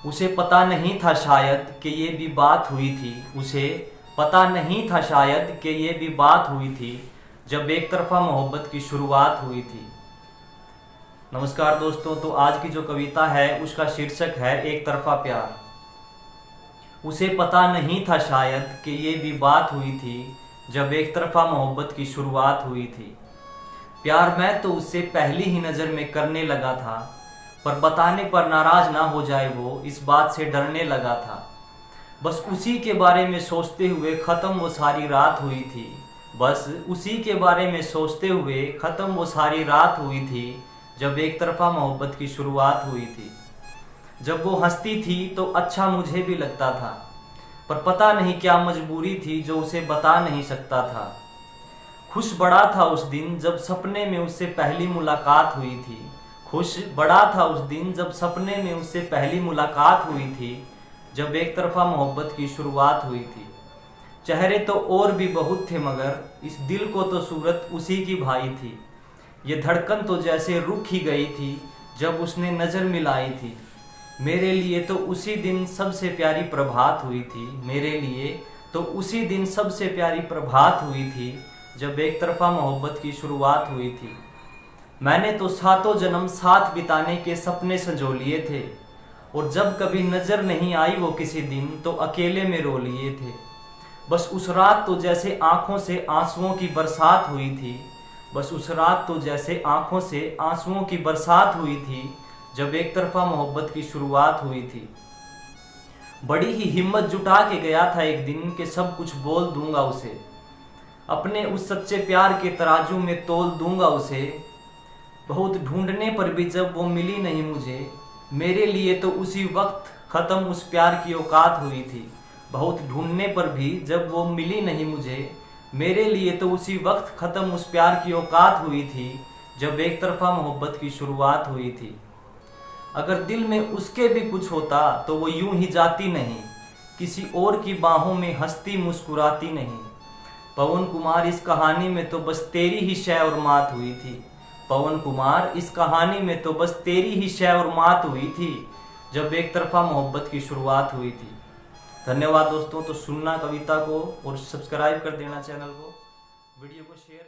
उसे पता नहीं था शायद कि ये भी बात हुई थी। उसे पता नहीं था शायद कि ये भी बात हुई थी जब एक तरफा मोहब्बत की शुरुआत हुई थी। नमस्कार दोस्तों, तो आज की जो कविता है उसका शीर्षक है एक तरफा प्यार। उसे पता नहीं था शायद कि ये भी बात हुई थी जब एक तरफा मोहब्बत की शुरुआत हुई थी। प्यार मैं तो उससे पहली ही नज़र में करने लगा था, पर बताने पर नाराज ना हो जाए वो इस बात से डरने लगा था। बस उसी के बारे में सोचते हुए ख़त्म वो सारी रात हुई थी। बस उसी के बारे में सोचते हुए ख़त्म वो सारी रात हुई थी जब एक तरफा मोहब्बत की शुरुआत हुई थी। जब वो हंसती थी तो अच्छा मुझे भी लगता था, पर पता नहीं क्या मजबूरी थी जो उसे बता नहीं सकता था। खुश बड़ा था उस दिन जब सपने में उससे पहली मुलाकात हुई थी। खुश बड़ा था उस दिन जब सपने में उससे पहली मुलाकात हुई थी जब एक तरफा मोहब्बत की शुरुआत हुई थी। चेहरे तो और भी बहुत थे मगर इस दिल को तो सूरत उसी की भाई थी। ये धड़कन तो जैसे रुक ही गई थी जब उसने नज़र मिलाई थी। मेरे लिए तो उसी दिन सबसे प्यारी प्रभात हुई थी। मेरे लिए तो उसी दिन सबसे प्यारी प्रभात हुई थी जब एक तरफा मोहब्बत की शुरुआत हुई थी। मैंने तो सातों जन्म साथ बिताने के सपने संजो लिए थे, और जब कभी नज़र नहीं आई वो किसी दिन तो अकेले में रो लिए थे। बस उस रात तो जैसे आँखों से आंसुओं की बरसात हुई थी। बस उस रात तो जैसे आँखों से आंसुओं की बरसात हुई थी जब एक तरफा मोहब्बत की शुरुआत हुई थी। बड़ी ही हिम्मत जुटा के गया था एक दिन कि सब कुछ बोल दूंगा उसे, अपने उस सच्चे प्यार के तराजू में तोल दूंगा उसे। बहुत ढूंढने पर भी जब वो मिली नहीं मुझे, मेरे लिए तो उसी वक्त ख़त्म उस प्यार की औकात हुई थी। बहुत ढूंढने पर भी जब वो मिली नहीं मुझे, मेरे लिए तो उसी वक्त ख़त्म उस प्यार की औकात हुई थी जब एक तरफा मोहब्बत की शुरुआत हुई थी। अगर दिल में उसके भी कुछ होता तो वो यूं ही जाती नहीं, किसी और की बाहों में हंसती मुस्कुराती नहीं। पवन कुमार, इस कहानी में तो बस तेरी ही शय और मात हुई थी। पवन कुमार, इस कहानी में तो बस तेरी ही शय और मात हुई थी जब एक तरफा मोहब्बत की शुरुआत हुई थी। धन्यवाद दोस्तों। तो सुनना कविता को और सब्सक्राइब कर देना चैनल को, वीडियो को शेयर